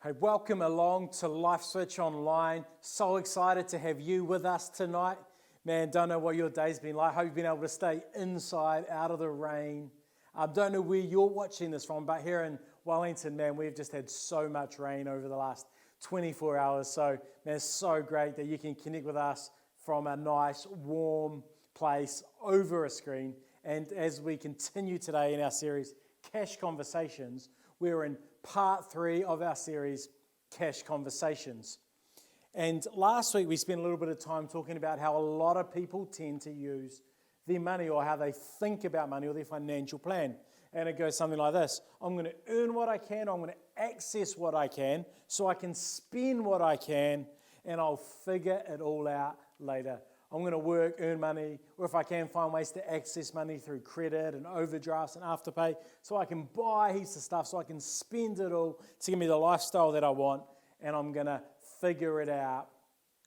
Hey, welcome along to Life Switch Online. So excited to have you with us tonight. Man, don't know what your day's been like. Hope you've been able to stay inside, out of the rain. I don't know where you're watching this from, but here in Wellington, man, we've just had so much rain over the last 24 hours. So, man, it's so great that you can connect with us from a nice, warm place over a screen. And as we continue today in our series, Cash Conversations, we're in part 3 of our series, Cash Conversations. And last week we spent a little bit of time talking about how a lot of people tend to use their money or how they think about money or their financial plan. And it goes something like this: I'm going to earn what I can, I'm going to access what I can, so I can spend what I can, and I'll figure it all out later. I'm going to work, earn money, or if I can, find ways to access money through credit and overdrafts and afterpay, so I can buy heaps of stuff, so I can spend it all to give me the lifestyle that I want, and I'm going to figure it out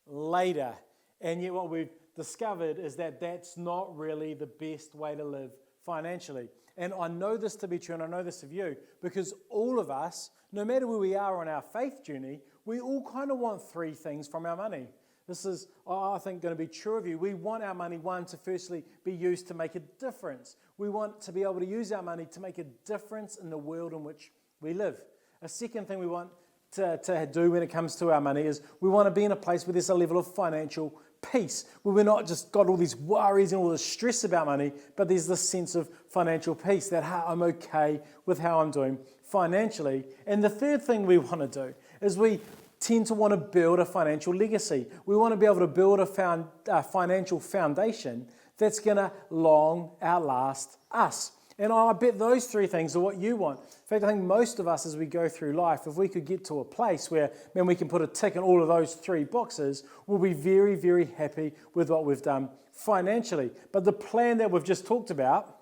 later. And yet what we've discovered is that that's not really the best way to live financially. And I know this to be true, and I know this of you, because all of us, no matter where we are on our faith journey, we all kind of want 3 things from our money. This is, I think, going to be true of you. We want our money, one, to firstly be used to make a difference. We want to be able to use our money to make a difference in the world in which we live. A second thing we want to do when it comes to our money is we want to be in a place where there's a level of financial peace, where we're not just got all these worries and all this stress about money, but there's this sense of financial peace, that I'm okay with how I'm doing financially. And the third thing we want to do is we tend to want to build a financial legacy. We want to be able to build a financial foundation that's going to long outlast us. And I bet those 3 things are what you want. In fact, I think most of us as we go through life, if we could get to a place where, man, we can put a tick in all of those 3 boxes, we'll be very, very happy with what we've done financially. But the plan that we've just talked about,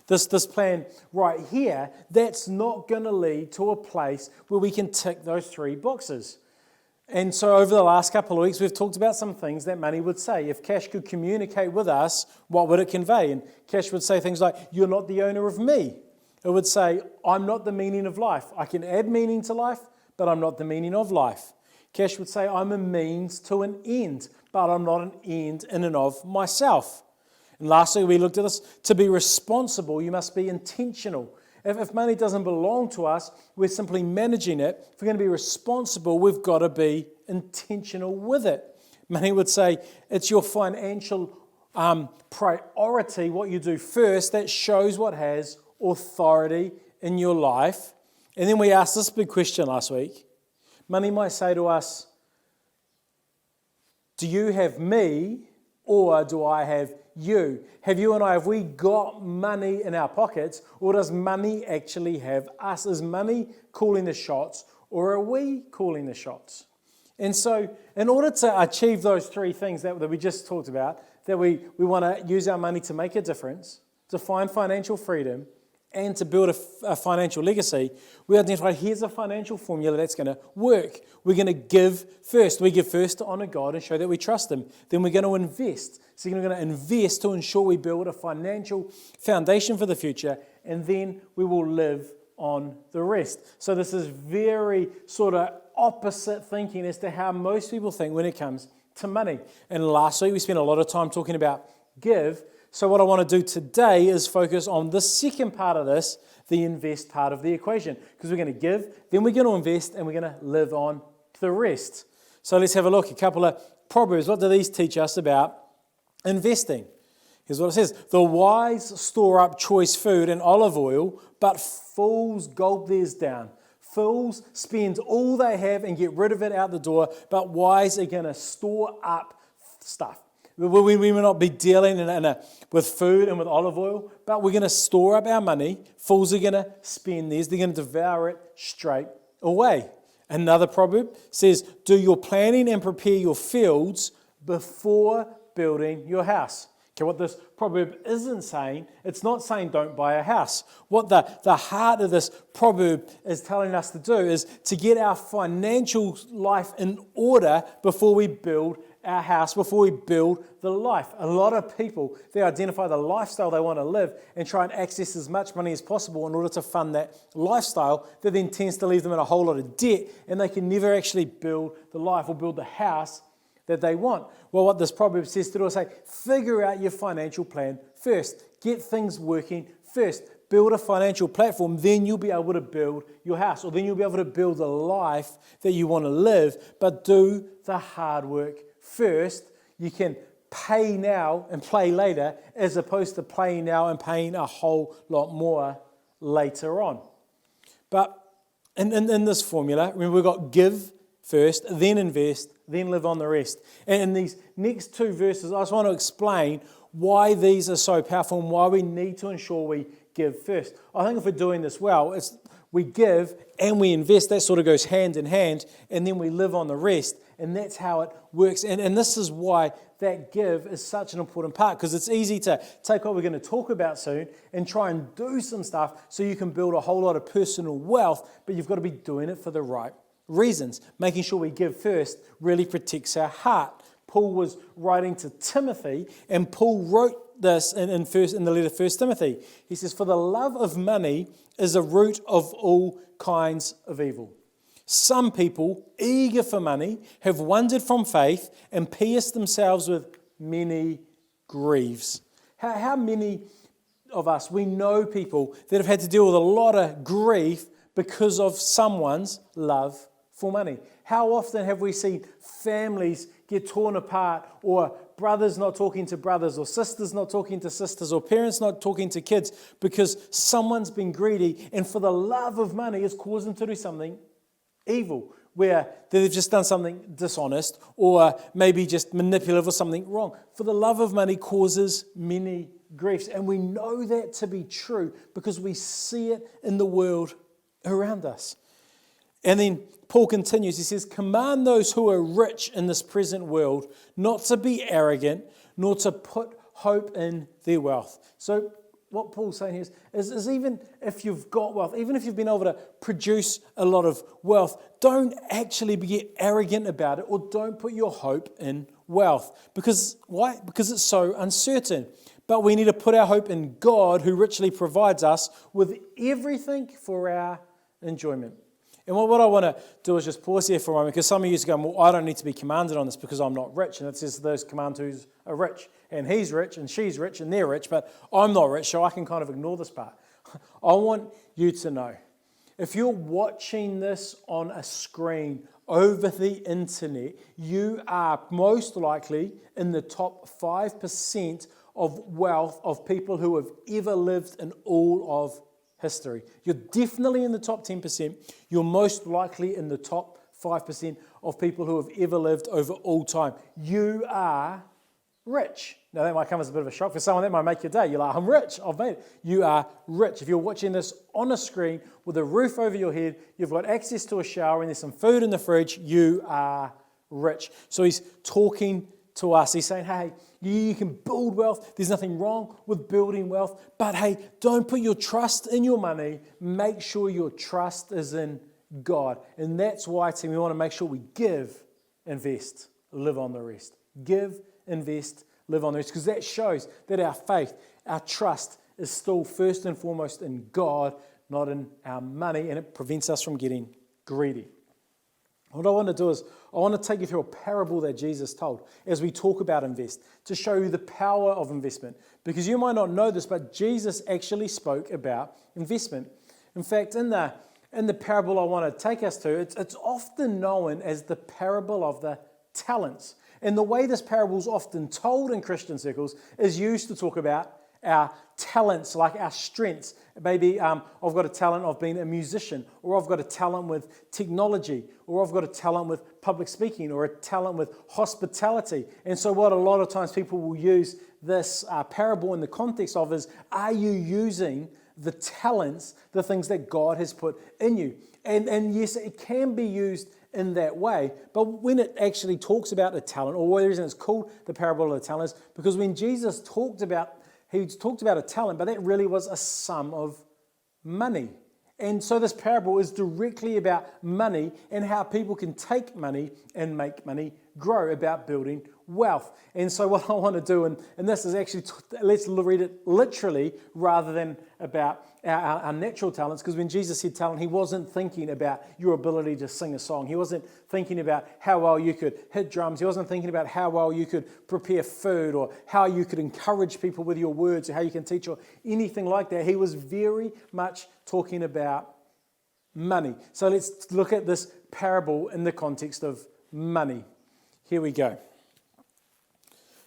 this plan right here, that's not going to lead to a place where we can tick those 3 boxes. And so over the last couple of weeks, we've talked about some things that money would say. If cash could communicate with us, what would it convey? And cash would say things like, you're not the owner of me. It would say, I'm not the meaning of life. I can add meaning to life, but I'm not the meaning of life. Cash would say, I'm a means to an end, but I'm not an end in and of myself. And lastly, we looked at this. To be responsible, you must be intentional. If money doesn't belong to us, we're simply managing it. If we're going to be responsible, we've got to be intentional with it. Money would say it's your financial priority, what you do first, that shows what has authority in your life. And then we asked this big question last week. Money might say to us, do you have me or do I have you? Have you and I, have we got money in our pockets, or does money actually have us? Is money calling the shots, or are we calling the shots? And so in order to achieve those 3 things that we just talked about, that we want to use our money to make a difference, to find financial freedom, and to build a financial legacy, we identify here's a financial formula that's going to work. We're going to give first. We give first to honor God and show that we trust Him. Then we're going to invest. So we're going to invest to ensure we build a financial foundation for the future, and then we will live on the rest. So this is very sort of opposite thinking as to how most people think when it comes to money. And lastly, we spent a lot of time talking about give. So what I want to do today is focus on the second part of this, the invest part of the equation. Because we're going to give, then we're going to invest, and we're going to live on the rest. So let's have a look. A couple of Proverbs. What do these teach us about investing? Here's what it says. The wise store up choice food and olive oil, but fools gulp theirs down. Fools spend all they have and get rid of it out the door, but wise are going to store up stuff. We will not be dealing with food and with olive oil, but we're going to store up our money. Fools are going to spend theirs. They're going to devour it straight away. Another proverb says, do your planning and prepare your fields before building your house. Okay, what this proverb isn't saying, it's not saying don't buy a house. What the heart of this proverb is telling us to do is to get our financial life in order before we build our house before we build the life. A lot of people, they identify the lifestyle they want to live and try and access as much money as possible in order to fund that lifestyle that then tends to leave them in a whole lot of debt, and they can never actually build the life or build the house that they want. Well, what this proverb says to do is say, figure out your financial plan first. Get things working first. Build a financial platform, then you'll be able to build your house, or then you'll be able to build the life that you want to live, but do the hard work first. You can pay now and play later, as opposed to playing now and paying a whole lot more later on. But in this formula, remember, we've got give first, then invest, then live on the rest. And in these next two verses, I just want to explain why these are so powerful and why we need to ensure we give first. I think if we're doing this well, we give and we invest. That sort of goes hand in hand, and then we live on the rest, and that's how it works. And this is why that give is such an important part, because it's easy to take what we're going to talk about soon and try and do some stuff so you can build a whole lot of personal wealth, but you've got to be doing it for the right reasons. Making sure we give first really protects our heart. Paul was writing to Timothy, and Paul wrote this in the letter 1 Timothy. He says, for the love of money is a root of all kinds of evil. Some people, eager for money, have wandered from faith and pierced themselves with many griefs. How many of us, we know people that have had to deal with a lot of grief because of someone's love for money? How often have we seen families get torn apart, or brothers not talking to brothers, or sisters not talking to sisters, or parents not talking to kids because someone's been greedy and for the love of money has caused them to do something evil, where they've just done something dishonest or maybe just manipulative or something wrong. For the love of money causes many griefs, and we know that to be true because we see it in the world around us. And then Paul continues, he says, command those who are rich in this present world not to be arrogant, nor to put hope in their wealth. So what Paul's saying here is even if you've got wealth, even if you've been able to produce a lot of wealth, don't actually get arrogant about it, or don't put your hope in wealth. Because why? Because it's so uncertain. But we need to put our hope in God, who richly provides us with everything for our enjoyment. And what I want to do is just pause here for a moment, because some of you are going, well, I don't need to be commanded on this because I'm not rich. And it says those command who are rich. And he's rich, and she's rich, and they're rich, but I'm not rich, so I can kind of ignore this part. I want you to know, if you're watching this on a screen over the internet, you are most likely in the top 5% of wealth of people who have ever lived in all of history. You're definitely in the top 10%. You're most likely in the top 5% of people who have ever lived over all time. You are rich. Now that might come as a bit of a shock for someone. That might make your day. You're like, I'm rich. I've made it. You are rich. If you're watching this on a screen with a roof over your head, you've got access to a shower, and there's some food in the fridge, you are rich. So he's talking to us. He's saying, hey, you can build wealth. There's nothing wrong with building wealth. But hey, don't put your trust in your money. Make sure your trust is in God. And that's why, team, we want to make sure we give, invest, live on the rest. Give, invest, live on the rest. Because that shows that our faith, our trust is still first and foremost in God, not in our money. And it prevents us from getting greedy. What I want to do is I want to take you through a parable that Jesus told as we talk about invest, to show you the power of investment. Because you might not know this, but Jesus actually spoke about investment. In fact, in the parable I want to take us to, it's often known as the parable of the talents. And the way this parable is often told in Christian circles is used to talk about our talents, like our strengths. Maybe I've got a talent of being a musician, or I've got a talent with technology, or I've got a talent with public speaking, or a talent with hospitality. And so what a lot of times people will use this parable in the context of is, are you using the talents, the things that God has put in you? And yes, it can be used in that way, but when it actually talks about a talent, or the reason it's called the parable of the talents, because when Jesus talked about a talent, but that really was a sum of money. And so this parable is directly about money and how people can take money and make money grow, about building wealth. And so what I want to do, and this is actually, let's read it literally rather than about our natural talents, because when Jesus said talent, he wasn't thinking about your ability to sing a song. He wasn't thinking about how well you could hit drums. He wasn't thinking about how well you could prepare food or how you could encourage people with your words or how you can teach or anything like that. He was very much talking about money. So let's look at this parable in the context of money. Here we go.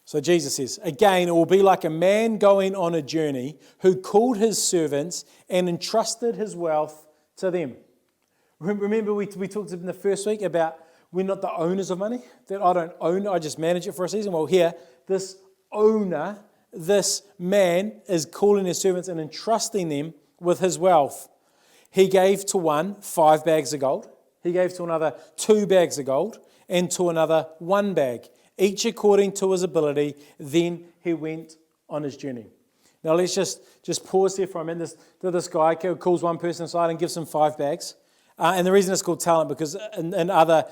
So Jesus says, again, it will be like a man going on a journey who called his servants and entrusted his wealth to them. Remember we talked in the first week about we're not the owners of money, that I don't own it, I just manage it for a season. Well, here, this owner, this man is calling his servants and entrusting them with his wealth. He gave to one 5 bags of gold. He gave to another 2 bags of gold and to another 1 bag, each according to his ability. Then he went on his journey. Now let's just pause here for a minute. This guy calls one person aside and gives him 5 bags. And the reason it's called talent, because in other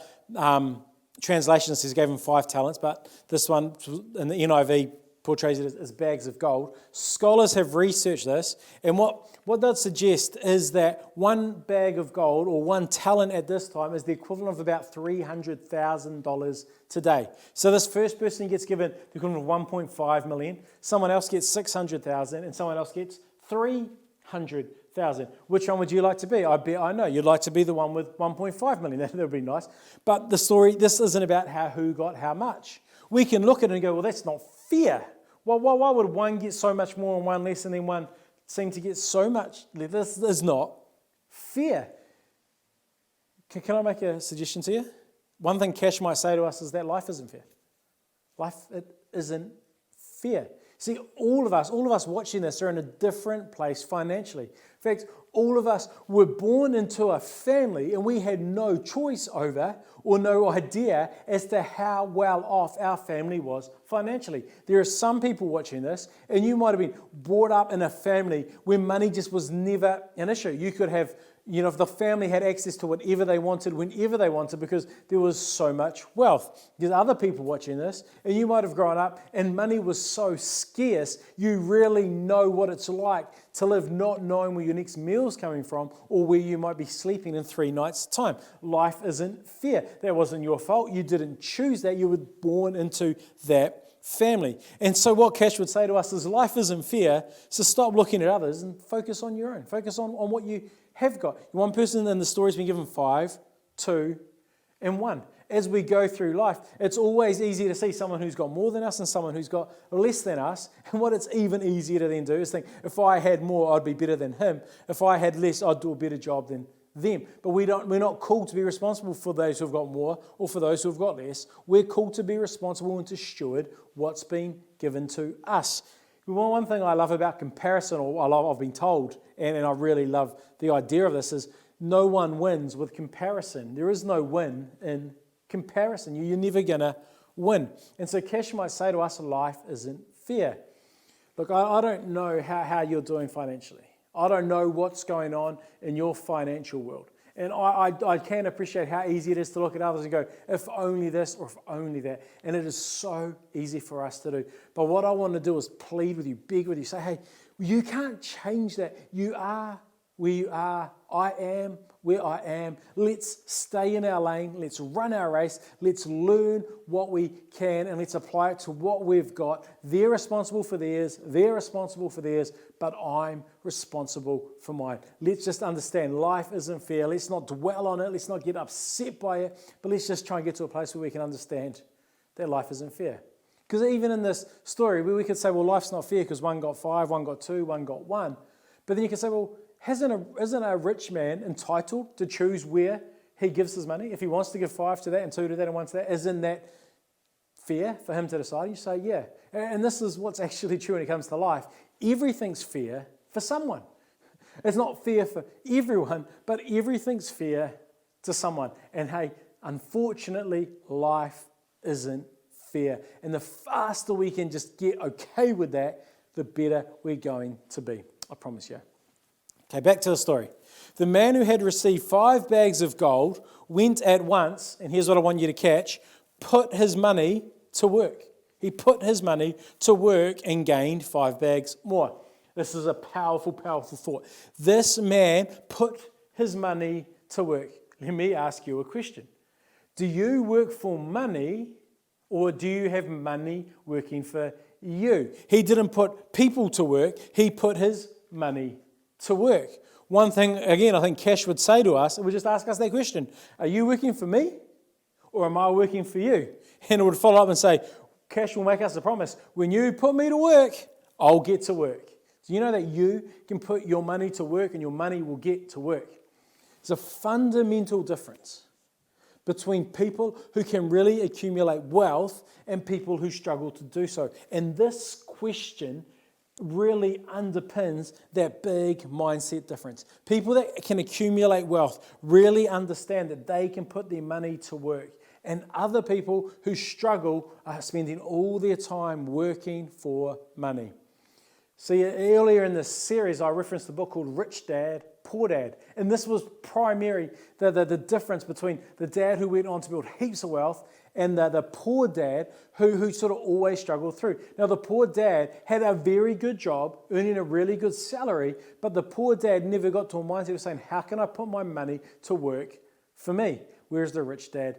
translations it says he gave him 5 talents, but this one in the NIV portrays it as bags of gold. Scholars have researched this, and what that suggests is that 1 bag of gold or 1 talent at this time is the equivalent of about $300,000 today. So this first person gets given the equivalent of 1.5 million, someone else gets 600,000, and someone else gets 300,000. Which one would you like to be? I bet I know. You'd like to be the one with 1.5 million. That would be nice. But the story, this isn't about who got how much. We can look at it and go, well, that's not fair. Well, why would one get so much more and one less and then one seem to get so much less? This is not fair. Can I make a suggestion to you? One thing Cash might say to us is that life isn't fair. It isn't fair. See, all of us watching this are in a different place financially. In fact, all of us were born into a family and we had no choice over or no idea as to how well off our family was financially. There are some people watching this and you might have been brought up in a family where money just was never an issue. You could have, if the family had access to whatever they wanted, whenever they wanted, because there was so much wealth. There's other people watching this, and you might have grown up and money was so scarce, you really know what it's like to live not knowing where your next meal's coming from or where you might be sleeping in 3 nights' time. Life isn't fair. That wasn't your fault. You didn't choose that. You were born into that family. And so what Cash would say to us is life isn't fair, so stop looking at others and focus on your own. Focus on what you have got. One person in the story has been given 5, 2, and 1. As we go through life, it's always easy to see someone who's got more than us and someone who's got less than us. And what it's even easier to then do is think, if I had more, I'd be better than him. If I had less, I'd do a better job than them. But we're not called to be responsible for those who've got more or for those who've got less. We're called to be responsible and to steward what's been given to us. One thing I love about comparison, or I've been told, and I really love the idea of this, is no one wins with comparison. There is no win in comparison. You're never going to win. And so Cash might say to us, life isn't fair. Look, I don't know how you're doing financially. I don't know what's going on in your financial world. And I can appreciate how easy it is to look at others and go, if only this or if only that. And it is so easy for us to do. But what I want to do is plead with you, beg with you, say, hey, you can't change that. You are where you are. I am where I am. Let's stay in our lane. Let's run our race. Let's learn what we can and let's apply it to what we've got. They're responsible for theirs. They're responsible for theirs. But I'm responsible for mine. Let's just understand life isn't fair. Let's not dwell on it. Let's not get upset by it. But let's just try and get to a place where we can understand that life isn't fair. Because even in this story, we could say, well, life's not fair because one got 5, one got 2, one got 1. But then you could say, well, isn't a rich man entitled to choose where he gives his money? If he wants to give 5 to that and 2 to that and 1 to that, isn't that fair for him to decide? You say, yeah. And this is what's actually true when it comes to life. Everything's fair for someone. It's not fair for everyone, but everything's fair to someone. And hey, unfortunately, life isn't fair. And the faster we can just get okay with that, the better we're going to be. I promise you. Okay, back to the story. The man who had received 5 bags of gold went at once, and here's what I want you to catch, put his money to work. He put his money to work and gained 5 bags more. This is a powerful, powerful thought. This man put his money to work. Let me ask you a question. Do you work for money, or do you have money working for you? He didn't put people to work. He put his money to work. One thing, again, I think Cash would say to us, would just ask us that question. Are you working for me, or am I working for you? And it would follow up and say, Cash will make us a promise. When you put me to work, I'll get to work. Do you know that you can put your money to work and your money will get to work? There's a fundamental difference between people who can really accumulate wealth and people who struggle to do so. And this question really underpins that big mindset difference. People that can accumulate wealth really understand that they can put their money to work. And other people who struggle are spending all their time working for money. See, earlier in this series, I referenced the book called Rich Dad, Poor Dad. And this was primarily the difference between the dad who went on to build heaps of wealth and the poor dad who sort of always struggled through. Now, the poor dad had a very good job, earning a really good salary, but the poor dad never got to a mindset of saying, how can I put my money to work for me? Whereas the rich dad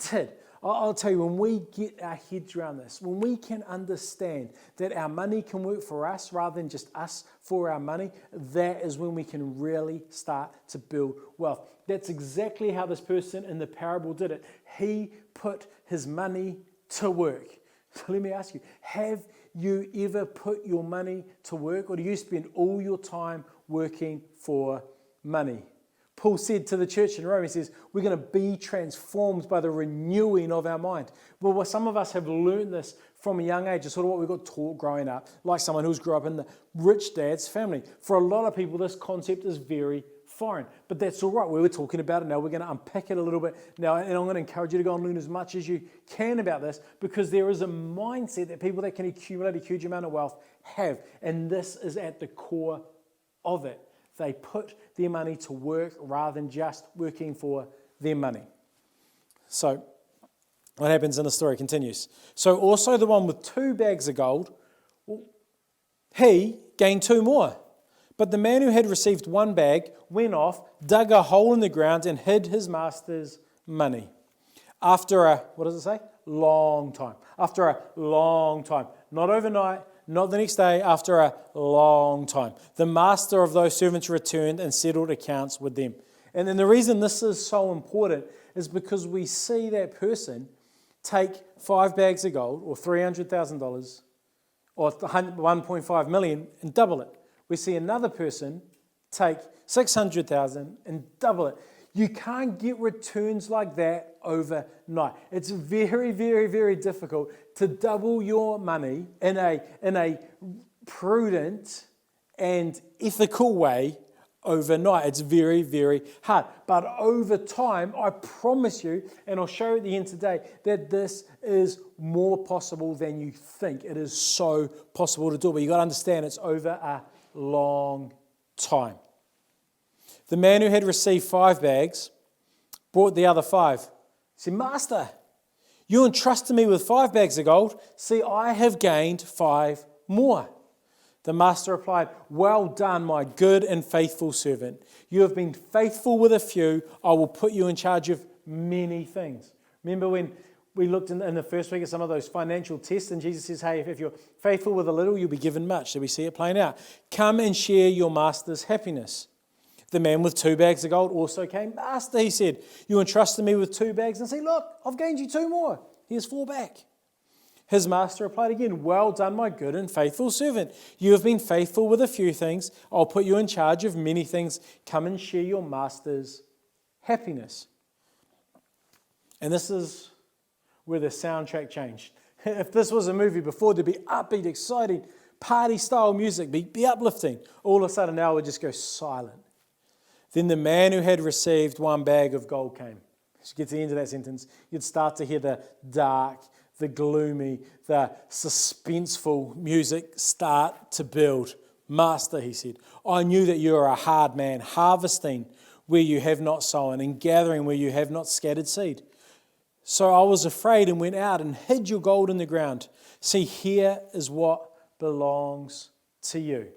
did. I'll tell you, when we get our heads around this, when we can understand that our money can work for us rather than just us for our money, that is when we can really start to build wealth. That's exactly how this person in the parable did it. He put his money to work. So let me ask you, have you ever put your money to work, or do you spend all your time working for money? Paul said to the church in Rome, he says, we're going to be transformed by the renewing of our mind. Well, some of us have learned this from a young age. It's sort of what we got taught growing up, like someone who's grew up in the rich dad's family. For a lot of people, this concept is very foreign, but that's all right. We were talking about it now. We're going to unpack it a little bit now, and I'm going to encourage you to go and learn as much as you can about this, because there is a mindset that people that can accumulate a huge amount of wealth have, and this is at the core of it. They put their money to work rather than just working for their money. So what happens in the story continues. So also the one with 2 bags of gold, he gained 2 more. But the man who had received 1 bag went off, dug a hole in the ground, and hid his master's money. After a, what does it say? Long time. After a long time. Not overnight, not the next day, after a long time. The master of those servants returned and settled accounts with them. And then the reason this is so important is because we see that person take 5 bags of gold, or $300,000, or 1.5 million, and double it. We see another person take 600,000 and double it. You can't get returns like that overnight. It's very, very, very difficult to double your money in a prudent and ethical way overnight. It's very, very hard. But over time, I promise you, and I'll show you at the end today, that this is more possible than you think. It is so possible to do, but you've got to understand it's over a long time. The man who had received 5 bags brought the other 5. He said, Master, you entrusted me with 5 bags of gold. See, I have gained 5 more. The master replied, well done, my good and faithful servant. You have been faithful with a few. I will put you in charge of many things. Remember when we looked in the first week at some of those financial tests, and Jesus says, hey, if you're faithful with a little, you'll be given much. So we see it playing out. Come and share your master's happiness. The man with 2 bags of gold also came. Master, he said, you entrusted me with 2 bags. And say, look, I've gained you 2 more. Here's 4 back. His master replied again, well done, my good and faithful servant. You have been faithful with a few things. I'll put you in charge of many things. Come and share your master's happiness. And this is where the soundtrack changed. If this was a movie before, there'd be upbeat, exciting, party-style music, be uplifting. All of a sudden now it would just go silent. Then the man who had received 1 bag of gold came. As you get to the end of that sentence, you'd start to hear the dark, the gloomy, the suspenseful music start to build. Master, he said, I knew that you are a hard man, harvesting where you have not sown and gathering where you have not scattered seed. So I was afraid and went out and hid your gold in the ground. See, here is what belongs to you."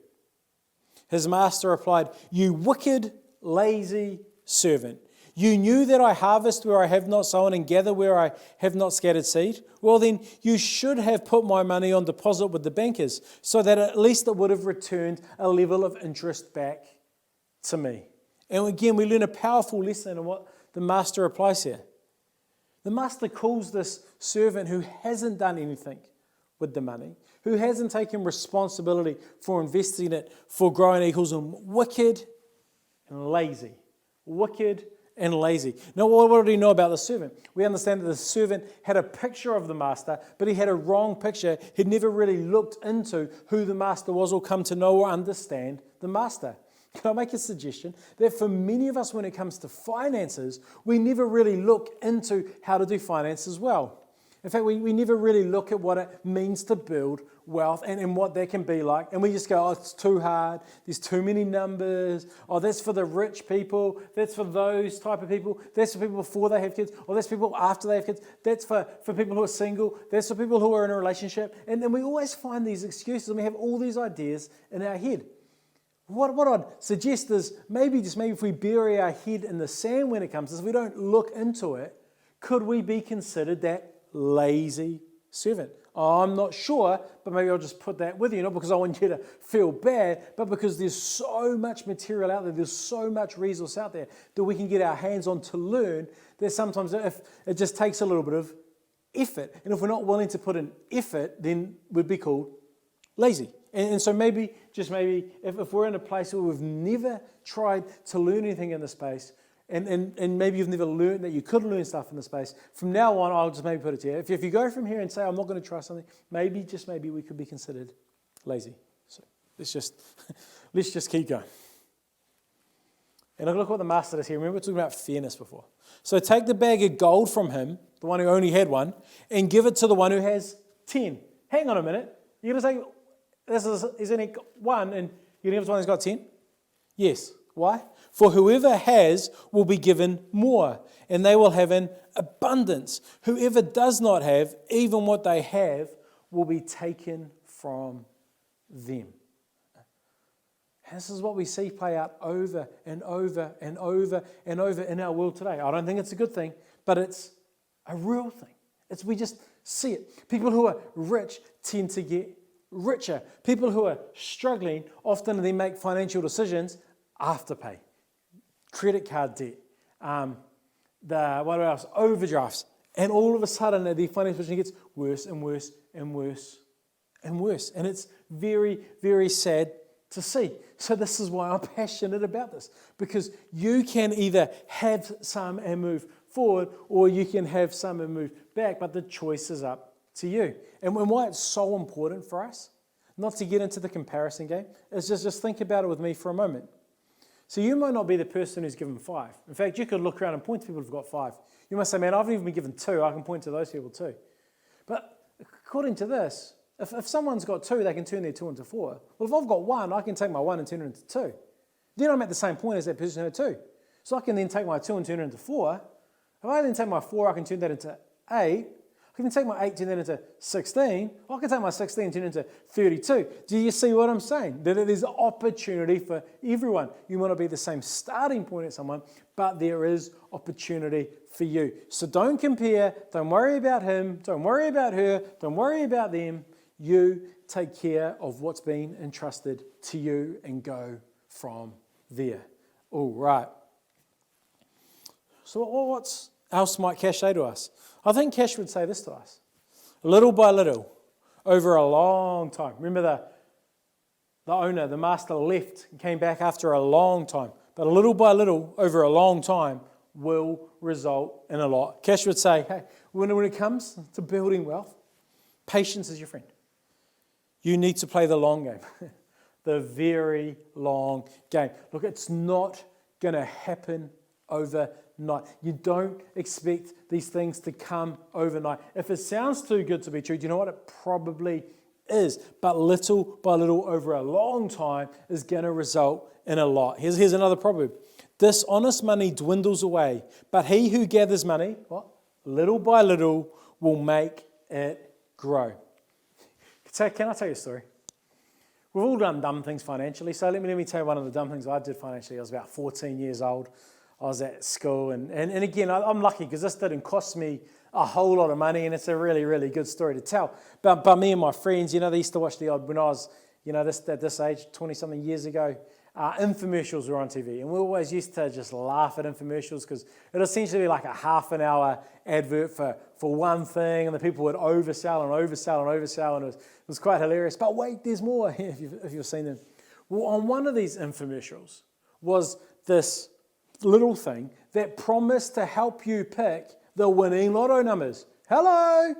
His master replied, "You wicked, lazy servant. You knew that I harvest where I have not sown and gather where I have not scattered seed. Well, then you should have put my money on deposit with the bankers, so that at least it would have returned a level of interest back to me." And again, we learn a powerful lesson in what the master applies here. The master calls this servant who hasn't done anything with the money, who hasn't taken responsibility for investing it, for growing it, he calls him wicked and lazy. Wicked and lazy. Now, what do we know about the servant? We understand that the servant had a picture of the master, but he had a wrong picture. He'd never really looked into who the master was or come to know or understand the master. Can I make a suggestion? That for many of us, when it comes to finances, we never really look into how to do finances well. In fact, we never really look at what it means to build wealth and what that can be like. And we just go, "Oh, it's too hard. There's too many numbers. Oh, that's for the rich people. That's for those type of people. That's for people before they have kids. Or that's people after they have kids. That's for people who are single. That's for people who are in a relationship." And then we always find these excuses and we have all these ideas in our head. What I'd suggest is maybe if we bury our head in the sand when it comes to this, if we don't look into it, could we be considered that lazy servant? Oh, I'm not sure, but maybe I'll just put that with you, not because I want you to feel bad, but because there's so much material out there, there's so much resource out there that we can get our hands on to learn that sometimes if it just takes a little bit of effort. And if we're not willing to put in effort, then we'd be called lazy. And so maybe, if we're in a place where we've never tried to learn anything in the space, and maybe you've never learned that you could learn stuff in the space, from now on, I'll just maybe put it to you. If you go from here and say, "I'm not going to try something," maybe we could be considered lazy. So let's just keep going. And look what the master does here. Remember, we're talking about fairness before. "So take the bag of gold from him, the one who only had one, and give it to the one who has 10. Hang on a minute. You're going to say, he's only got one, and you're going to give it to one who's got 10? Yes. Why? "For whoever has will be given more, and they will have an abundance. Whoever does not have, even what they have, will be taken from them." And this is what we see play out over and over and over and over in our world today. I don't think it's a good thing, but it's a real thing. We just see it. People who are rich tend to get richer. People who are struggling often they make financial decisions afterpay, credit card debt, what else? Overdrafts, and all of a sudden the financial position gets worse and worse and worse and worse, and it's very, very sad to see. So this is why I'm passionate about this, because you can either have some and move forward, or you can have some and move back, but the choice is up to you. And why it's so important for us, not to get into the comparison game, is just think about it with me for a moment. So you might not be the person who's given 5. In fact, you could look around and point to people who've got 5. You might say, "Man, I've even been given 2. I can point to those people too." But according to this, if someone's got 2, they can turn their 2 into 4. Well, if I've got 1, I can take my 1 and turn it into 2. Then I'm at the same point as that person who had 2. So I can then take my 2 and turn it into 4. If I then take my 4, I can turn that into 8. I can take my 8 and turn that into 16. I can take my 16 and turn it into 32. Do you see what I'm saying? That there's opportunity for everyone. You might not be the same starting point as someone, but there is opportunity for you. So don't compare. Don't worry about him. Don't worry about her. Don't worry about them. You take care of what's been entrusted to you and go from there. All right. So what else might Cash say to us? I think Cash would say this to us. Little by little, over a long time. Remember the owner, the master left and came back after a long time. But little by little, over a long time, will result in a lot. Cash would say, hey, when it comes to building wealth, patience is your friend. You need to play the long game. The very long game. Look, it's not going to happen overnight. You don't expect these things to come overnight. If it sounds too good to be true, do you know what? It probably is. But little by little over a long time is going to result in a lot. Here's another proverb. Dishonest money dwindles away, but he who gathers money, what? Little by little will make it grow. Can I tell you a story? We've all done dumb things financially, so let me tell you one of the dumb things I did financially. I was about 14 years old. I was at school, and again, I'm lucky because this didn't cost me a whole lot of money, and it's a really, really good story to tell. But me and my friends, they used to watch the odd, when I was, at this age, 20-something years ago, infomercials were on TV, and we always used to just laugh at infomercials because it would essentially be like a half an hour advert for one thing, and the people would oversell and oversell and oversell, and it was quite hilarious. But wait, there's more if you've seen them. Well, on one of these infomercials was this little thing that promised to help you pick the winning lotto numbers. Hello!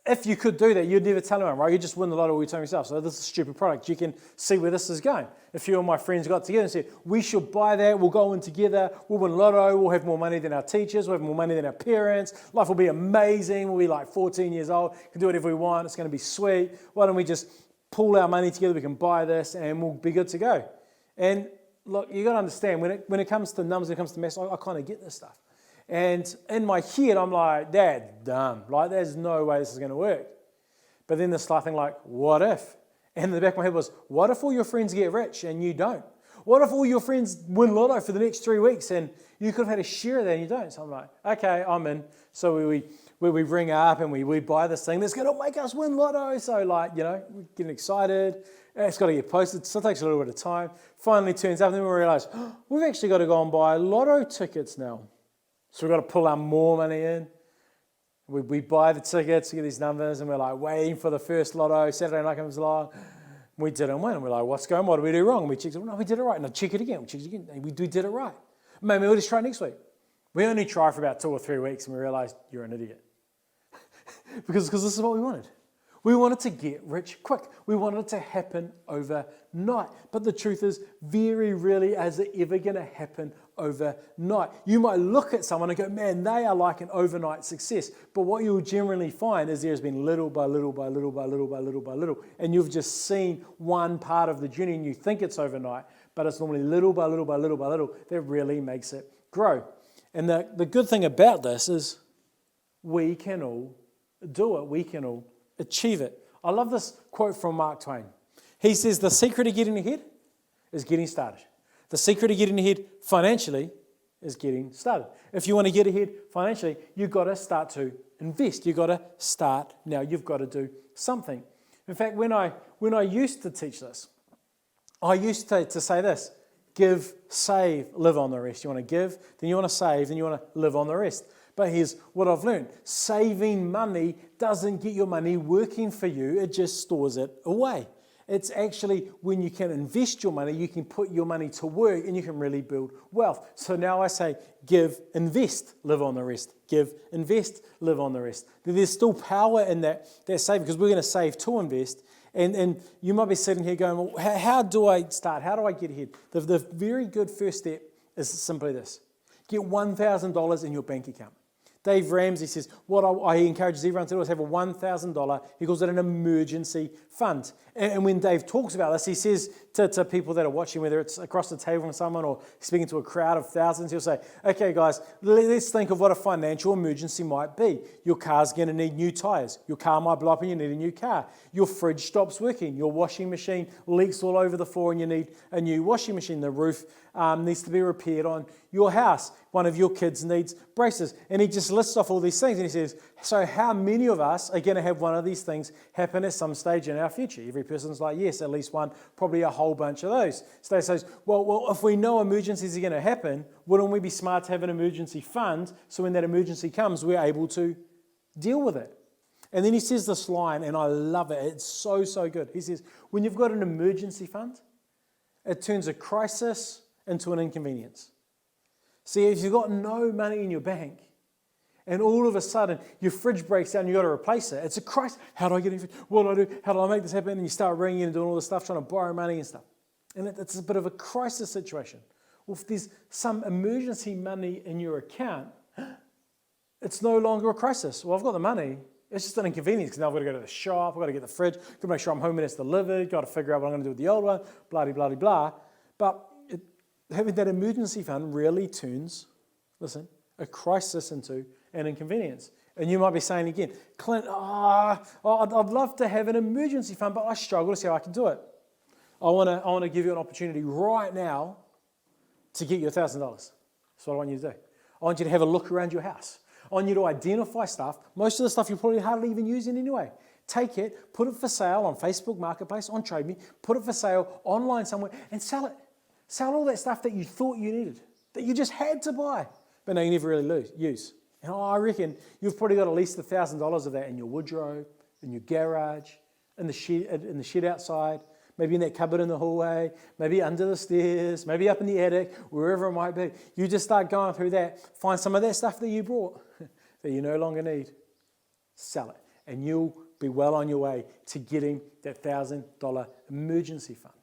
If you could do that, you'd never tell anyone, right? You just win the lotto all your time yourself. So this is a stupid product. You can see where this is going. A few of my friends got together and said, we should buy that. We'll go in together. We'll win lotto. We'll have more money than our teachers. We'll have more money than our parents. Life will be amazing. We'll be like 14 years old. We can do whatever we want. It's going to be sweet. Why don't we just pool our money together? We can buy this and we'll be good to go. And look, you got to understand, when it comes to numbers, when it comes to maths, I kind of get this stuff. And in my head, I'm like, that's dumb. Like, there's no way this is going to work. But then this slight thing like, what if? And in the back of my head was, what if all your friends get rich and you don't? What if all your friends win lotto for the next 3 weeks and you could have had a share of that and you don't? So I'm like, okay, I'm in. So we ring up and we buy this thing that's going to make us win lotto. So we're getting excited. It's got to get posted. So it takes a little bit of time. Finally turns up and then we realize, we've actually got to go and buy lotto tickets now. So we've got to pull out more money in. We buy the tickets, we get these numbers, and we're like waiting for the first lotto. Saturday night comes along. We didn't win. We're like, what's going on? What did we do wrong? And we checked it. No, we did it right. No, check it again. We checked it again. We did it right. Maybe we'll just try next week. We only try for about 2 or 3 weeks, and we realized you're an idiot. because this is what we wanted. We wanted to get rich quick. We wanted it to happen overnight. But the truth is, very rarely is it ever going to happen overnight. You might look at someone and go, man, they are like an overnight success. But what you'll generally find is there's been little by little by little by little by little by little. And you've just seen one part of the journey and you think it's overnight, but it's normally little by little by little by little that really makes it grow. And the good thing about this is we can all do it. We can all achieve it. I love this quote from Mark Twain. He says, the secret to getting ahead is getting started. The secret to getting ahead financially is getting started. If you want to get ahead financially, you've got to start to invest. You've got to start now. You've got to do something. In fact, when I used to teach this, I used to say this: give, save, live on the rest. You want to give, then you want to save, then you want to live on the rest. But here's what I've learned. Saving money doesn't get your money working for you. It just stores it away. It's actually when you can invest your money, you can put your money to work and you can really build wealth. So now I say, give, invest, live on the rest. Give, invest, live on the rest. There's still power in that saving because we're going to save to invest. And you might be sitting here going, well, how do I start? How do I get ahead? The very good first step is simply this. Get $1,000 in your bank account. Dave Ramsey says, what I encourages everyone to do is have a $1,000, he calls it an emergency fund. And when Dave talks about this, he says to people that are watching, whether it's across the table from someone or speaking to a crowd of thousands, he'll say, okay guys, let's think of what a financial emergency might be. Your car's going to need new tires. Your car might blow up and you need a new car. Your fridge stops working. Your washing machine leaks all over the floor and you need a new washing machine. The roof needs to be repaired on your house. One of your kids needs braces. And he just lists off all these things and he says, so how many of us are going to have one of these things happen at some stage in our future? Every person's like, yes, at least one, probably a whole bunch of those. So he says, well, if we know emergencies are going to happen, wouldn't we be smart to have an emergency fund so when that emergency comes, we're able to deal with it? And then he says this line, and I love it. It's so, so good. He says, when you've got an emergency fund, it turns a crisis into an inconvenience. See, if you've got no money in your bank, and all of a sudden your fridge breaks down, you've got to replace it. It's a crisis. How do I get it? What do I do? How do I make this happen? And you start ringing and doing all this stuff, trying to borrow money and stuff. And it's a bit of a crisis situation. Well, if there's some emergency money in your account, it's no longer a crisis. Well, I've got the money. It's just an inconvenience because now I've got to go to the shop, I've got to get the fridge, I've got to make sure I'm home when it's delivered, got to figure out what I'm going to do with the old one, blah, blah, blah, blah. But having that emergency fund really turns, listen, a crisis into and inconvenience. And you might be saying again, Clint, I'd love to have an emergency fund, but I struggle to see how I can do it. I want to give you an opportunity right now to get you $1,000. That's what I want you to do. I want you to have a look around your house. I want you to identify stuff. Most of the stuff you're probably hardly even using anyway. Take it, put it for sale on Facebook Marketplace, on Trade Me, put it for sale online somewhere, and sell it. Sell all that stuff that you thought you needed, that you just had to buy, but no, you never really use. And I reckon you've probably got at least $1,000 of that in your wardrobe, in your garage, in the shed outside, maybe in that cupboard in the hallway, maybe under the stairs, maybe up in the attic, wherever it might be. You just start going through that, find some of that stuff that you bought that you no longer need, sell it, and you'll be well on your way to getting that $1,000 emergency fund.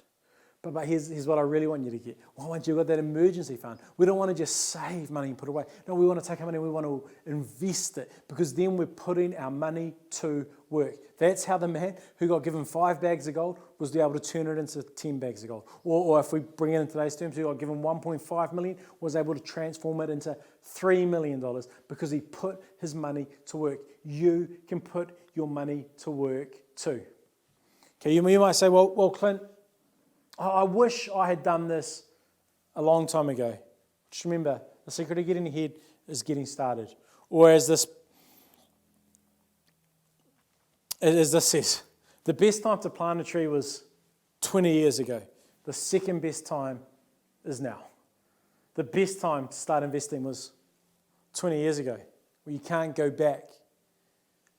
But here's what I really want you to get. Well, once you've got that emergency fund, we don't want to just save money and put it away. No, we want to take our money and we want to invest it, because then we're putting our money to work. That's how the man who got given 5 bags of gold was able to turn it into 10 bags of gold. Or if we bring it in today's terms, who got given 1.5 million was able to transform it into $3 million because he put his money to work. You can put your money to work too. Okay, you might say, well, Clint, I wish I had done this a long time ago. Just remember, the secret of getting ahead is getting started. Or as this says, the best time to plant a tree was 20 years ago. The second best time is now. The best time to start investing was 20 years ago. Well, you can't go back,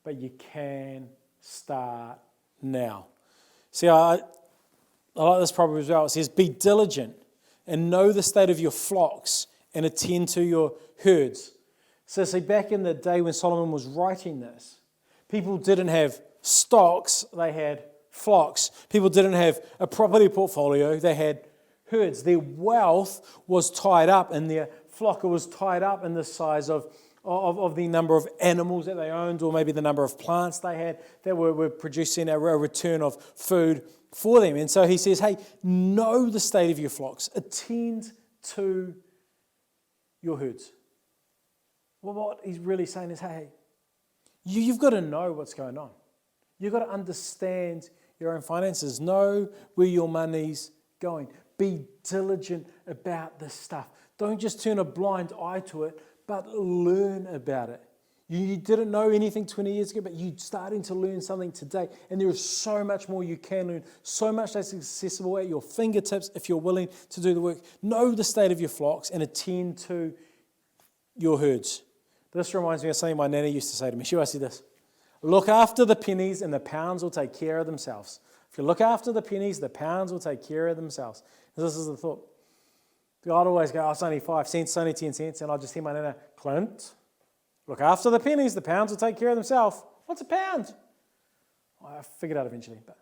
but you can start now. See, I like this proverb as well. It says, be diligent and know the state of your flocks and attend to your herds. So see, back in the day when Solomon was writing this, people didn't have stocks, they had flocks. People didn't have a property portfolio, they had herds. Their wealth was tied up in their flock. It was tied up in the size of the number of animals that they owned, or maybe the number of plants they had that were producing a return of food for them. And so he says, hey, know the state of your flocks. Attend to your herds. Well, what he's really saying is, hey, you've got to know what's going on. You've got to understand your own finances. Know where your money's going. Be diligent about this stuff. Don't just turn a blind eye to it, but learn about it. You didn't know anything 20 years ago, but you're starting to learn something today. And there is so much more you can learn, so much that's accessible at your fingertips if you're willing to do the work. Know the state of your flocks and attend to your herds. This reminds me of something my nanny used to say to me. She always said this: look after the pennies and the pounds will take care of themselves. If you look after the pennies, the pounds will take care of themselves. And this is the thought. I'd always go, it's only 5 cents, it's only 10 cents, and I'll just hear my nana, Clint, look after the pennies, the pounds will take care of themselves. What's a pound? I figured out eventually, but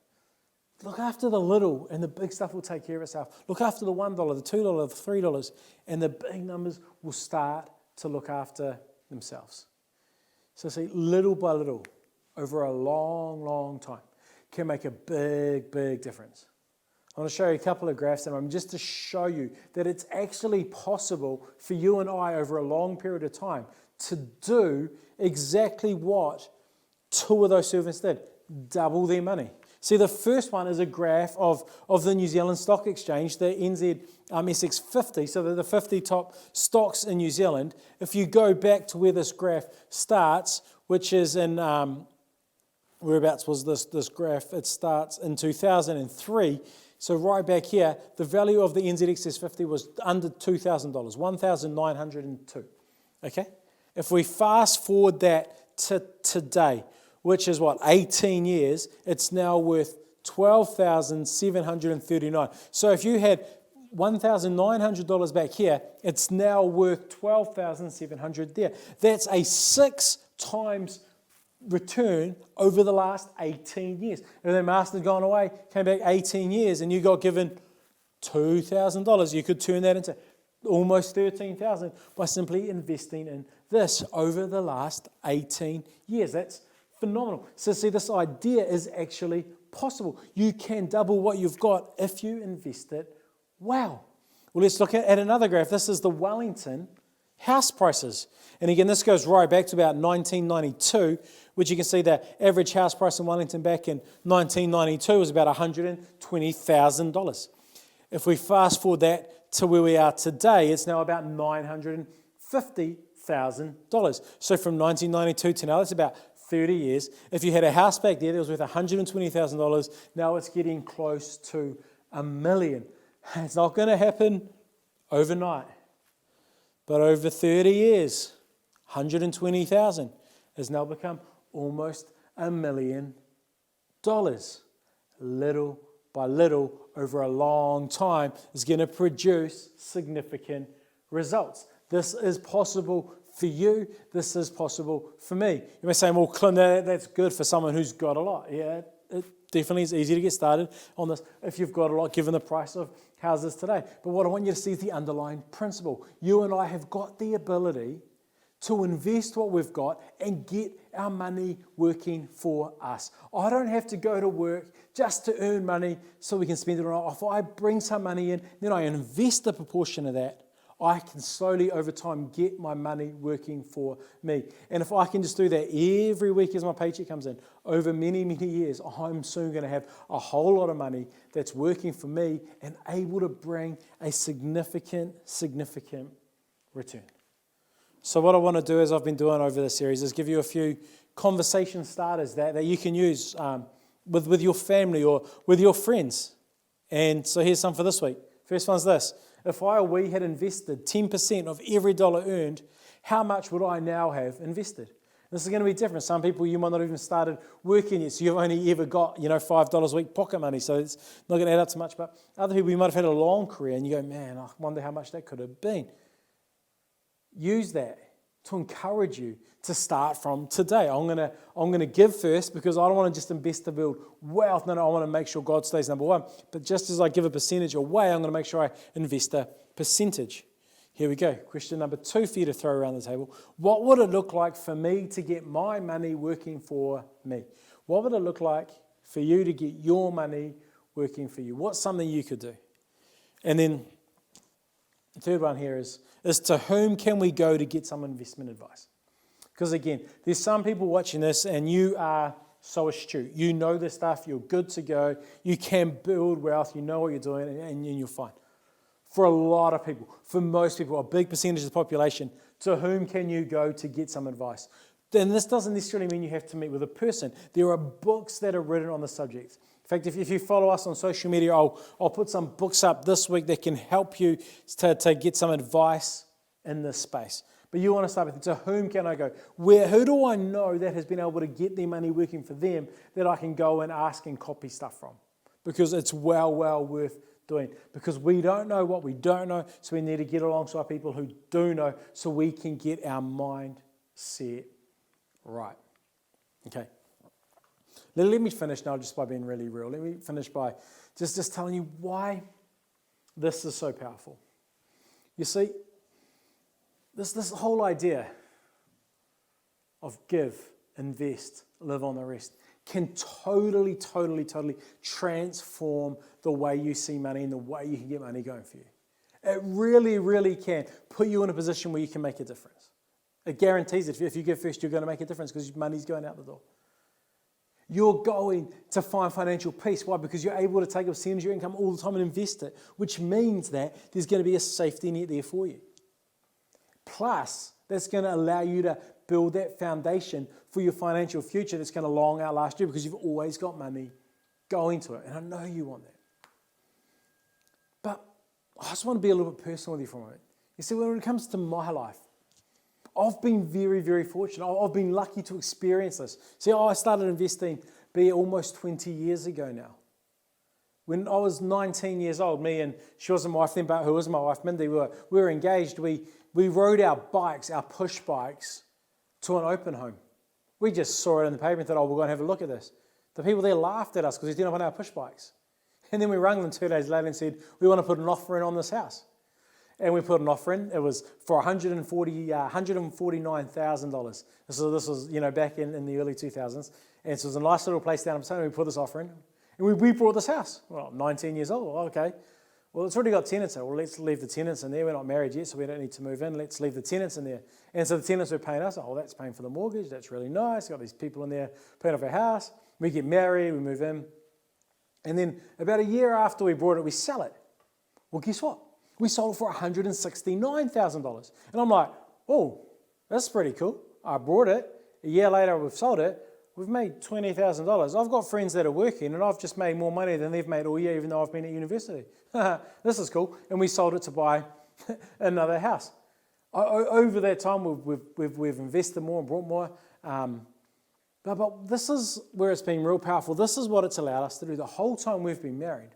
look after the little, and the big stuff will take care of itself. Look after the $1, the $2, the $3, and the big numbers will start to look after themselves. So see, little by little, over a long, long time, can make a big, big difference. I want to show you a couple of graphs in a moment just to show you that it's actually possible for you and I over a long period of time to do exactly what 2 of those servants did: double their money. See, the first one is a graph of the New Zealand Stock Exchange, the NZSX 50, so they're the 50 top stocks in New Zealand. If you go back to where this graph starts, which is in, whereabouts was this graph? It starts in 2003. So right back here, the value of the NZSX 50 was under $2,000, $1,902. Okay? If we fast forward that to today, which is 18 years, it's now worth $12,739. So if you had $1,900 back here, it's now worth $12,700 there. That's a 6 times return over the last 18 years. And then master's gone away, came back 18 years, and you got given $2,000. You could turn that into almost $13,000 by simply investing in this over the last 18 years. That's phenomenal. So see, this idea is actually possible. You can double what you've got if you invest it well. Well, let's look at another graph. This is the Wellington house prices. And again, this goes right back to about 1992, which you can see the average house price in Wellington back in 1992 was about $120,000. If we fast forward that to where we are today, it's now about $950,000. So from 1992 to now, that's about 30 years. If you had a house back there that was worth $120,000, now it's getting close to $1 million. It's not going to happen overnight. But over 30 years, 120,000 has now become almost $1 million. Little by little, over a long time, is going to produce significant results. This is possible for you. This is possible for me. You may say, well, Clint, that's good for someone who's got a lot. Yeah, it definitely is easy to get started on this if you've got a lot, given the price of houses today. But what I want you to see is the underlying principle. You and I have got the ability to invest what we've got and get our money working for us. I don't have to go to work just to earn money so we can spend it on. If I bring some money in, then I invest a proportion of that, I can slowly over time get my money working for me. And if I can just do that every week as my paycheck comes in, over many, many years, I'm soon going to have a whole lot of money that's working for me and able to bring a significant return. So what I want to do, as I've been doing over this series, is give you a few conversation starters that you can use with your family or with your friends. And so here's some for this week. First one's this. If we had invested 10% of every dollar earned, how much would I now have invested? This is going to be different. Some people, you might not even started working yet, so you've only ever got, $5 a week pocket money, so it's not going to add up to much. But other people, you might have had a long career, and you go, man, I wonder how much that could have been. Use that to encourage you to start from today. I'm going to give first because I don't want to just invest to build wealth. No, I want to make sure God stays number one. But just as I give a percentage away, I'm going to make sure I invest a percentage. Here we go. Question number 2 for you to throw around the table. What would it look like for me to get my money working for me? What would it look like for you to get your money working for you? What's something you could do? And then the third one here is to whom can we go to get some investment advice? Because again, there's some people watching this and you are so astute. You know this stuff, you're good to go, you can build wealth, you know what you're doing, and you're fine. For a lot of people, for most people, a big percentage of the population, to whom can you go to get some advice? Then this doesn't necessarily mean you have to meet with a person. There are books that are written on the subject. In fact, if you follow us on social media, I'll put some books up this week that can help you to get some advice in this space. But you want to start with, to whom can I go? Who do I know that has been able to get their money working for them that I can go and ask and copy stuff from? Because it's well worth doing. Because we don't know what we don't know, so we need to get alongside people who do know so we can get our mind set right. Okay. Let me finish now just by being really real. Let me finish by just telling you why this is so powerful. You see, this whole idea of give, invest, live on the rest can totally transform the way you see money and the way you can get money going for you. It really can put you in a position where you can make a difference. It guarantees it. If you give first, you're going to make a difference because money's going out the door. You're going to find financial peace. Why? Because you're able to take a percentage of your income all the time and invest it, which means that there's going to be a safety net there for you. Plus, that's going to allow you to build that foundation for your financial future that's going to long outlast you because you've always got money going to it. And I know you want that. But I just want to be a little bit personal with you for a moment. You see, when it comes to my life, I've been very fortunate. I've been lucky to experience this. See, I started investing almost 20 years ago now. When I was 19 years old, me and she wasn't my wife then, but who was my wife, Mindy, we were engaged. We rode our bikes, our push bikes, to an open home. We just saw it in the paper and thought, we're going to have a look at this. The people there laughed at us because we didn't have on our push bikes. And then we rang them 2 days later and said, we want to put an offer in on this house. And we put an offer in. It was for $149,000. This was back in the early 2000s. And so it was a nice little place down in Persona. We put this offer in. And we bought this house. Well, 19 years old. Okay. Well, it's already got tenants in it. Well, let's leave the tenants in there. We're not married yet, so we don't need to move in. Let's leave the tenants in there. And so the tenants are paying us. Oh, that's paying for the mortgage. That's really nice. Got these people in there paying off our house. We get married. We move in. And then about a year after we bought it, we sell it. Well, guess what? We sold it for $169,000. And I'm like, oh, that's pretty cool. I bought it. A year later, we've sold it. We've made $20,000. I've got friends that are working, and I've just made more money than they've made all year, even though I've been at university. This is cool. And we sold it to buy another house. Over that time, we've invested more and brought more. But this is where it's been real powerful. This is what it's allowed us to do. The whole time we've been married,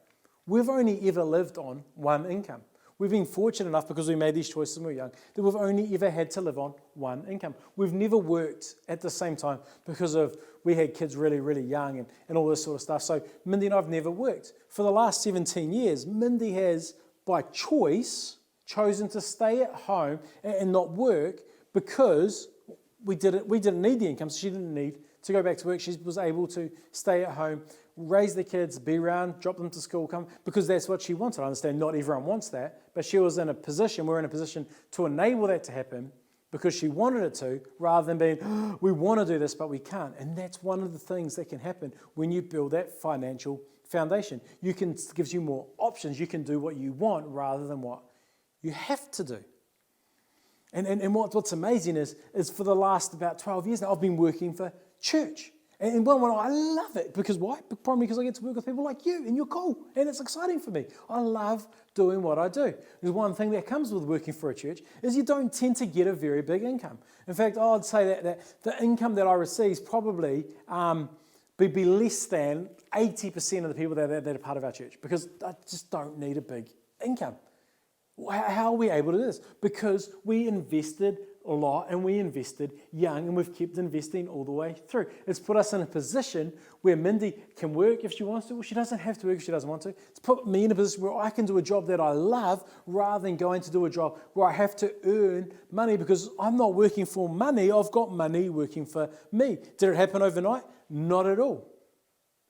we've only ever lived on one income. We've been fortunate enough, because we made these choices when we were young, that we've only ever had to live on one income. We've never worked at the same time because we had kids really, really young and all this sort of stuff. So Mindy and I have never worked. For the last 17 years, Mindy has, by choice, chosen to stay at home and not work because we didn't need the income, so she didn't need to go back to work. She was able to stay at home, raise the kids, be around, drop them to school, come, because that's what she wanted. I understand not everyone wants that, but we're in a position to enable that to happen because she wanted it to, rather than being, oh, we want to do this, but we can't. And that's one of the things that can happen when you build that financial foundation. It gives you more options. You can do what you want rather than what you have to do. And what's amazing is for the last about 12 years now, I've been working for church. And I love it. Because why? Probably because I get to work with people like you, and you're cool, and it's exciting for me. I love doing what I do. There's one thing that comes with working for a church is you don't tend to get a very big income. In fact, I'd say that the income that I receive is probably be less than 80% of the people that are part of our church, because I just don't need a big income. How are we able to do this? Because we invested a lot, and we invested young, and we've kept investing all the way through. It's put us in a position where Mindy can work if she wants to. Well, she doesn't have to work if she doesn't want to. It's put me in a position where I can do a job that I love rather than going to do a job where I have to earn money, because I'm not working for money. I've got money working for me. Did it happen overnight? Not at all.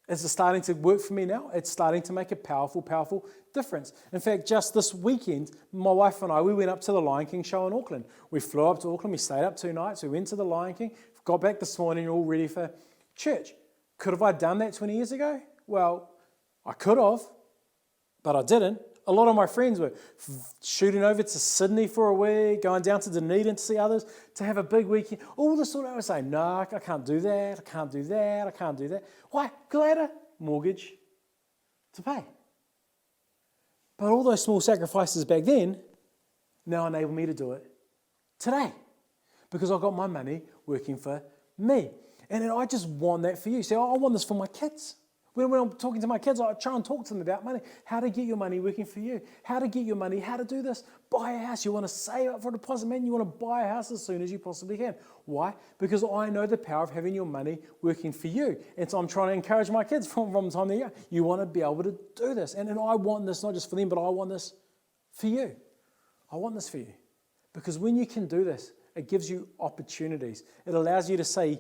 Is it starting to work for me now? It's starting to make a powerful, powerful difference. In fact, just this weekend, my wife and I, we went up to the Lion King show in Auckland. We flew up to Auckland, we stayed up 2 nights, we went to the Lion King, got back this morning, all ready for church. Could have I done that 20 years ago? Well, I could have, but I didn't. A lot of my friends were shooting over to Sydney for a week, going down to Dunedin to see others, to have a big weekend. All this sort of, I was saying, no, I can't do that, I can't do that, I can't do that. Why? Because I had a mortgage to pay. But all those small sacrifices back then now enable me to do it today, because I've got my money working for me. And I just want that for you. See, I want this for my kids. When I'm talking to my kids, I try and talk to them about money, how to get your money working for you, how to get your money, how to do this. Buy a house. You want to save up for a deposit, man. You want to buy a house as soon as you possibly can. Why? Because I know the power of having your money working for you. And so I'm trying to encourage my kids from the time they're young. You want to be able to do this. And I want this not just for them, but I want this for you. I want this for you. Because when you can do this, it gives you opportunities. It allows you to say,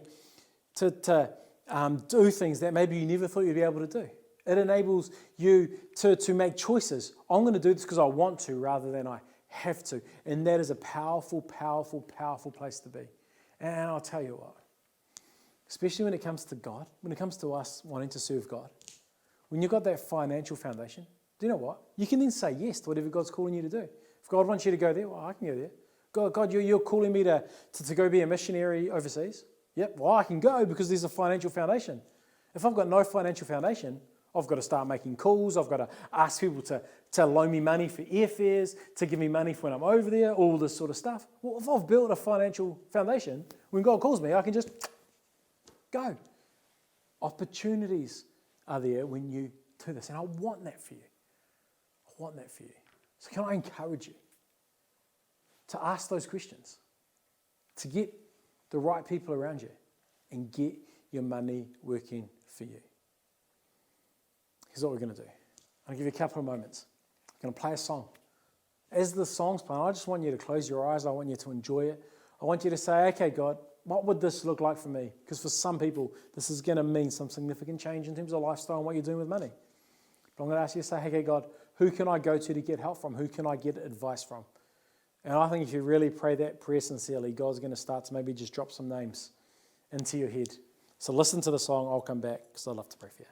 do things that maybe you never thought you'd be able to do. It enables you to make choices. I'm going to do this because I want to rather than I have to. And that is a powerful, powerful, powerful place to be. And I'll tell you what, especially when it comes to God, when it comes to us wanting to serve God, when you've got that financial foundation, do you know what? You can then say yes to whatever God's calling you to do. If God wants you to go there, well, I can go there. God, you're calling me to go be a missionary overseas. Yep, well, I can go because there's a financial foundation. If I've got no financial foundation, I've got to start making calls. I've got to ask people to loan me money for airfares, to give me money for when I'm over there, all this sort of stuff. Well, if I've built a financial foundation, when God calls me, I can just go. Opportunities are there when you do this. And I want that for you. I want that for you. So can I encourage you to ask those questions, to get the right people around you, and get your money working for you. Here's what we're going to do. I'll give you a couple of moments. I'm going to play a song. As the song's playing, I just want you to close your eyes. I want you to enjoy it. I want you to say, okay, God, what would this look like for me? Because for some people, this is going to mean some significant change in terms of lifestyle and what you're doing with money. But I'm going to ask you to say, okay, God, who can I go to get help from? Who can I get advice from? And I think if you really pray that prayer sincerely, God's going to start to maybe just drop some names into your head. So listen to the song. I'll come back because I'd love to pray for you.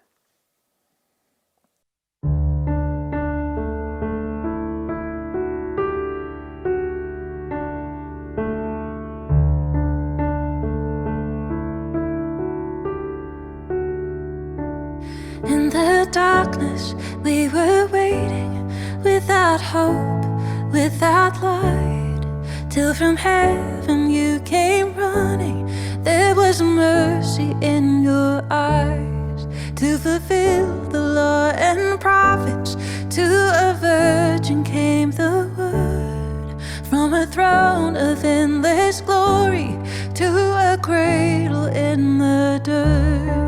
In the darkness, we were waiting, without hope, without light, till from heaven you came running. There was mercy in your eyes, to fulfill the law and prophets. To a virgin came the word, from a throne of endless glory to a cradle in the dirt.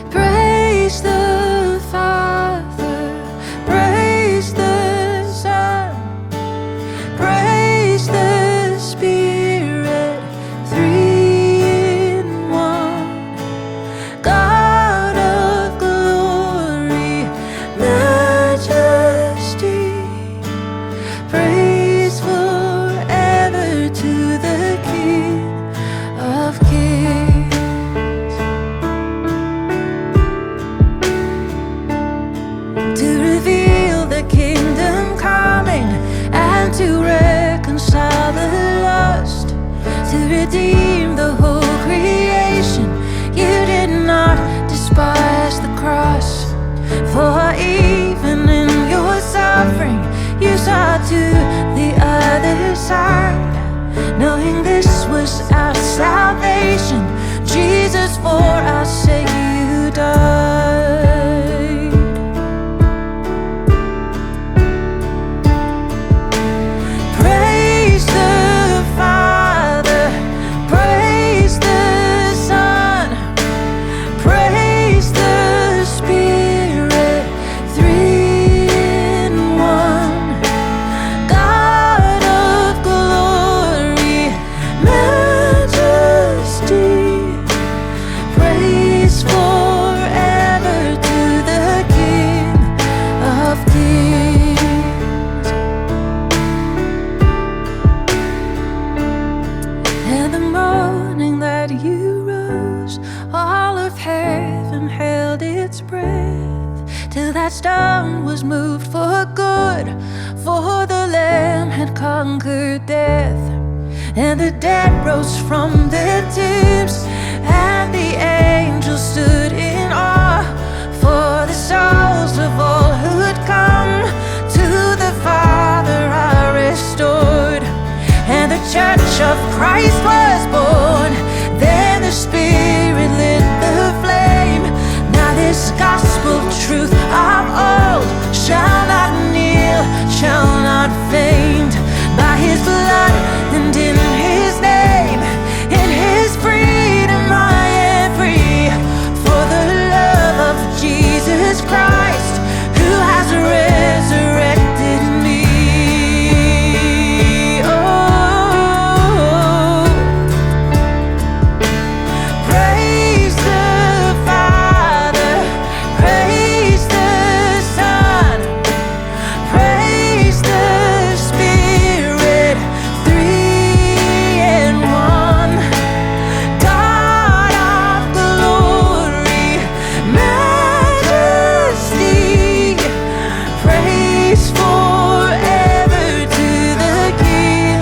Praise the Father, praise the Son, praise the Spirit, three in one. God of glory, majesty, praise forever to the King of Kings. To reconcile the lost, to redeem the whole creation. You did not despise the cross, for even in your suffering you saw to the other side, knowing this was our salvation. Jesus, for our sake you died. Till that stone was moved for good, for the Lamb had conquered death, and the dead rose from their tombs, and the angels stood in awe, for the souls of all who had come to the Father are restored, and the church of Christ was born. Then the Spirit lit the flame. Now this gospel truth of old shall not kneel, shall not faint. By His blood and in His name, in His freedom I am free. For the love of Jesus Christ, who has resurrected me. Oh, praise the Father, praise the Son, praise the Spirit, three in one. God of glory, majesty, praise forever to the King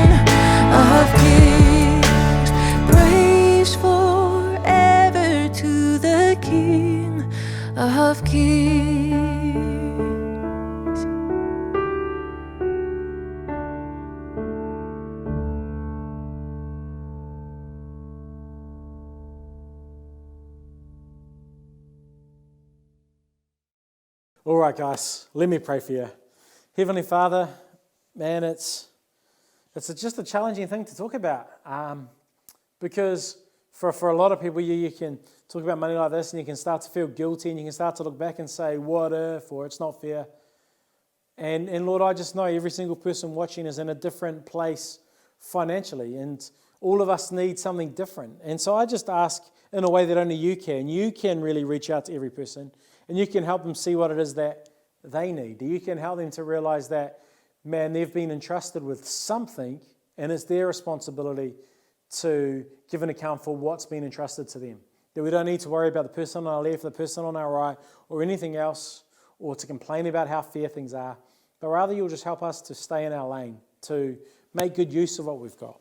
of Kings. Praise forever to the King of Kings. All right, guys, let me pray for you. Heavenly Father, man, it's just a challenging thing to talk about because for a lot of people, you can talk about money like this and you can start to feel guilty and you can start to look back and say, what if, or it's not fair. And Lord, I just know every single person watching is in a different place financially, and all of us need something different. And so I just ask in a way that only you can. You can really reach out to every person, and you can help them see what it is that they need. You can help them to realize that, man, they've been entrusted with something, and it's their responsibility to give an account for what's been entrusted to them. That we don't need to worry about the person on our left, the person on our right, or anything else, or to complain about how fair things are, but rather you'll just help us to stay in our lane, to make good use of what we've got.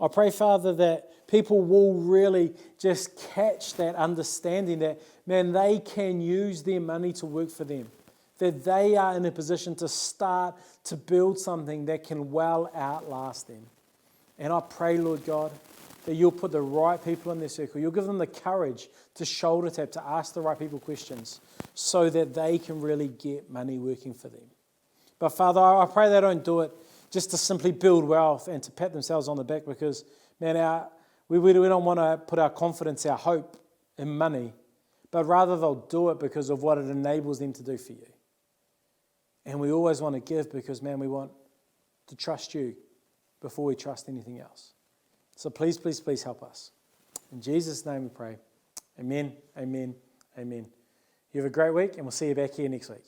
I pray, Father, that people will really just catch that understanding that, man, they can use their money to work for them, that they are in a position to start to build something that can well outlast them. And I pray, Lord God, that you'll put the right people in their circle. You'll give them the courage to shoulder tap, to ask the right people questions so that they can really get money working for them. But Father, I pray they don't do it just to simply build wealth and to pat themselves on the back because, man, we don't want to put our confidence, our hope in money, but rather they'll do it because of what it enables them to do for you. And we always want to give because, man, we want to trust you before we trust anything else. So please, please, please help us. In Jesus' name we pray. Amen, amen, amen. You have a great week and we'll see you back here next week.